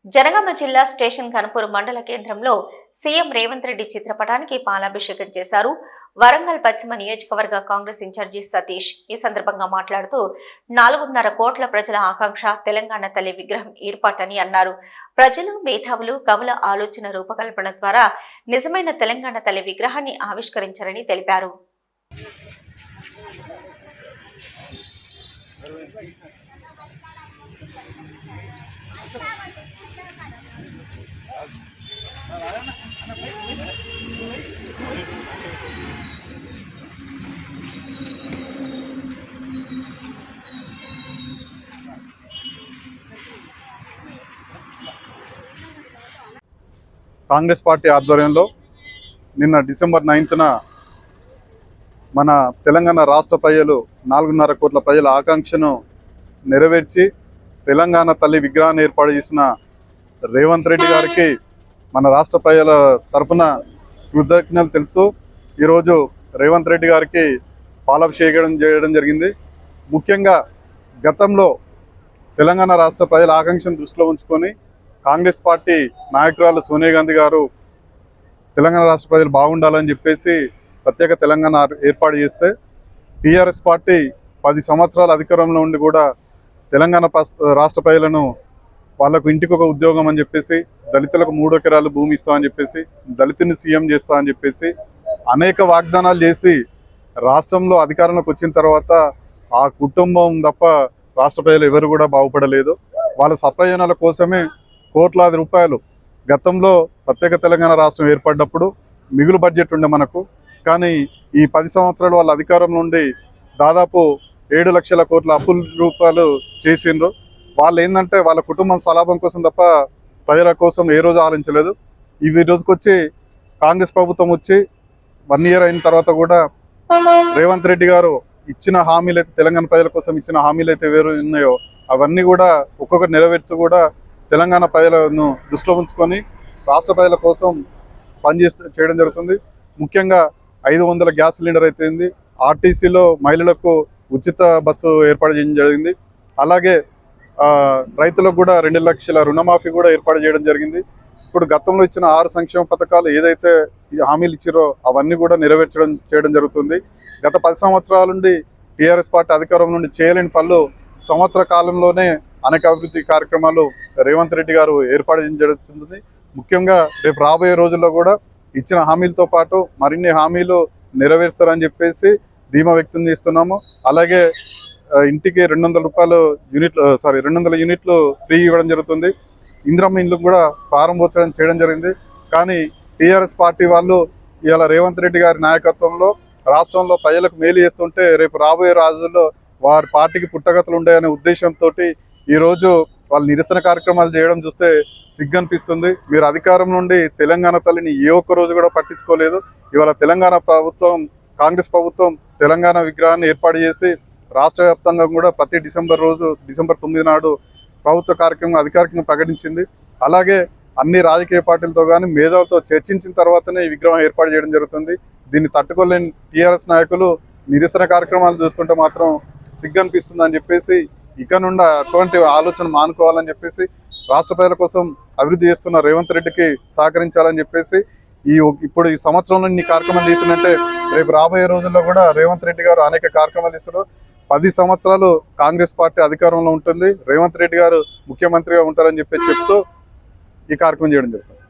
జనగామ జిల్లా స్టేషన్ కనుపూరు మండల కేంద్రంలో సీఎం రేవంత్ రెడ్డి చిత్రపటానికి పాలాభిషేకం చేశారు. వరంగల్ పశ్చిమ నియోజకవర్గ కాంగ్రెస్ ఇన్ఛార్జి సతీష్ ఈ సందర్భంగా మాట్లాడుతూ 4.5 కోట్ల ప్రజల ఆకాంక్ష తెలంగాణ తల్లి విగ్రహం ఏర్పాటని అన్నారు. ప్రజలు, మేధావులు కవుల ఆలోచన రూపకల్పన ద్వారా నిజమైన తెలంగాణ తల్లి విగ్రహాన్ని ఆవిష్కరించారని తెలిపారు. కాంగ్రెస్ పార్టీ ఆధ్వర్యంలో నిన్న డిసెంబర్ 9న మన తెలంగాణ రాష్ట్ర ప్రజలు 4.5 కోట్ల ప్రజల ఆకాంక్షను నెరవేర్చి తెలంగాణ తల్లి విగ్రహాన్ని ఏర్పాటు చేసిన రేవంత్ రెడ్డి గారికి మన రాష్ట్ర ప్రజల తరఫున కృతజ్ఞతలు తెలుపుతూ ఈరోజు రేవంత్ రెడ్డి గారికి పాలాభిషేకం చేయడం జరిగింది. ముఖ్యంగా గతంలో తెలంగాణ రాష్ట్ర ప్రజల ఆకాంక్షను దృష్టిలో ఉంచుకొని కాంగ్రెస్ పార్టీ నాయకురాలు సోనియా గాంధీ గారు తెలంగాణ రాష్ట్ర ప్రజలు బాగుండాలని చెప్పేసి ప్రత్యేక తెలంగాణ ఏర్పాటు చేస్తే టీఆర్ఎస్ పార్టీ 10 సంవత్సరాల అధికారంలో ఉండి కూడా తెలంగాణ రాష్ట్ర ప్రజలను వాళ్ళకు ఇంటికి ఒక ఉద్యోగం అని చెప్పేసి, దళితులకు 3 ఎకరాలు భూమి ఇస్తామని చెప్పేసి, దళితుని సీఎం చేస్తామని చెప్పేసి అనేక వాగ్దానాలు చేసి రాష్ట్రంలో అధికారంలోకి వచ్చిన తర్వాత ఆ కుటుంబం తప్ప రాష్ట్ర ప్రజలు ఎవరు కూడా బాగుపడలేదు. వాళ్ళ స్వప్రయోజనాల కోసమే కోట్లాది రూపాయలు గతంలో ప్రత్యేక తెలంగాణ రాష్ట్రం ఏర్పడినప్పుడు మిగులు బడ్జెట్ ఉండే మనకు. కానీ ఈ 10 సంవత్సరాలు వాళ్ళ అధికారం నుండి దాదాపు 7 లక్షల కోట్ల అప్పుల రూపాయలు చేసిండ్రు. వాళ్ళు ఏంటంటే వాళ్ళ కుటుంబం స్వలాభం కోసం తప్ప ప్రజల కోసం ఏ రోజు ఆలోచించలేదు. ఈ రోజుకి వచ్చి కాంగ్రెస్ ప్రభుత్వం వచ్చి 1 ఇయర్ అయిన తర్వాత కూడా రేవంత్ రెడ్డి గారు ఇచ్చిన హామీలు అయితే, తెలంగాణ ప్రజల కోసం ఇచ్చిన హామీలు అయితే వేరు ఉన్నాయో అవన్నీ కూడా ఒక్కొక్కటి నెరవేర్చి కూడా తెలంగాణ ప్రజలను దృష్టిలో ఉంచుకొని రాష్ట్ర ప్రజల కోసం చేయడం జరుగుతుంది. ముఖ్యంగా 500 గ్యాస్ సిలిండర్ అయిపోయింది. ఆర్టీసీలో మహిళలకు ఉచిత బస్సు ఏర్పాటు చేయడం జరిగింది. అలాగే రైతులకు కూడా 2 లక్షల రుణమాఫీ కూడా ఏర్పాటు చేయడం జరిగింది. ఇప్పుడు గతంలో ఇచ్చిన 6 సంక్షేమ పథకాలు ఏదైతే హామీలు ఇచ్చారో అవన్నీ కూడా చేయడం జరుగుతుంది. గత 10 సంవత్సరాల నుండి టీఆర్ఎస్ పార్టీ అధికారం నుండి చేయలేని పనులు సంవత్సర కాలంలోనే అనేక అభివృద్ధి కార్యక్రమాలు రేవంత్ రెడ్డి గారు ఏర్పాటు చేయడం జరుగుతుంది. ముఖ్యంగా రేపు రాబోయే రోజుల్లో కూడా ఇచ్చిన హామీలతో పాటు మరిన్ని హామీలు నెరవేరుస్తారని చెప్పేసి ధీమా వ్యక్తం చేస్తున్నాము. అలాగే ఇంటికి 200 యూనిట్లు ఫ్రీ ఇవ్వడం జరుగుతుంది. ఇందిరమ్మ ఇండ్లు కూడా ప్రారంభోత్సవం చేయడం జరిగింది. కానీ టీఆర్ఎస్ పార్టీ వాళ్ళు ఇవాళ రేవంత్ రెడ్డి గారి నాయకత్వంలో రాష్ట్రంలో ప్రజలకు మేలు చేస్తుంటే రేపు రాబోయే రోజుల్లో వారి పార్టీకి పుట్టగతులు ఉంటాయనే ఉద్దేశంతో ఈరోజు వాళ్ళు నిరసన కార్యక్రమాలు చేయడం చూస్తే సిగ్గనిపిస్తుంది. మీరు అధికారం నుండి తెలంగాణ తల్లిని ఏ ఒక్క రోజు కూడా పట్టించుకోలేదు. ఇవాళ తెలంగాణ ప్రభుత్వం, కాంగ్రెస్ ప్రభుత్వం తెలంగాణ విగ్రహాన్ని ఏర్పాటు చేసి రాష్ట్ర వ్యాప్తంగా కూడా ప్రతి డిసెంబర్ 9 నాడు ప్రభుత్వ కార్యక్రమం అధికారికంగా ప్రకటించింది. అలాగే అన్ని రాజకీయ పార్టీలతో కానీ మేధావులతో చర్చించిన తర్వాతనే ఈ విగ్రహం ఏర్పాటు చేయడం జరుగుతుంది. దీన్ని తట్టుకోలేని టీఆర్ఎస్ నాయకులు నిరసన కార్యక్రమాలు చూస్తుంటే మాత్రం సిగ్గనిపిస్తుందని చెప్పేసి ఇక నుండి అటువంటి ఆలోచన మానుకోవాలని చెప్పేసి రాష్ట్ర ప్రజల కోసం అభివృద్ధి చేస్తున్న రేవంత్ రెడ్డికి సహకరించాలని చెప్పేసి ఇప్పుడు ఈ సంవత్సరంలో ఇన్ని కార్యక్రమాలు చేసినట్టే రేపు రాబోయే రోజుల్లో కూడా రేవంత్ రెడ్డి గారు అనేక కార్యక్రమాలు చేస్తారు. 10 సంవత్సరాలు కాంగ్రెస్ పార్టీ అధికారంలో ఉంటుంది, రేవంత్ రెడ్డి గారు ముఖ్యమంత్రిగా ఉంటారని చెప్తూ ఈ కార్యక్రమం చేయడం జరుగుతుంది.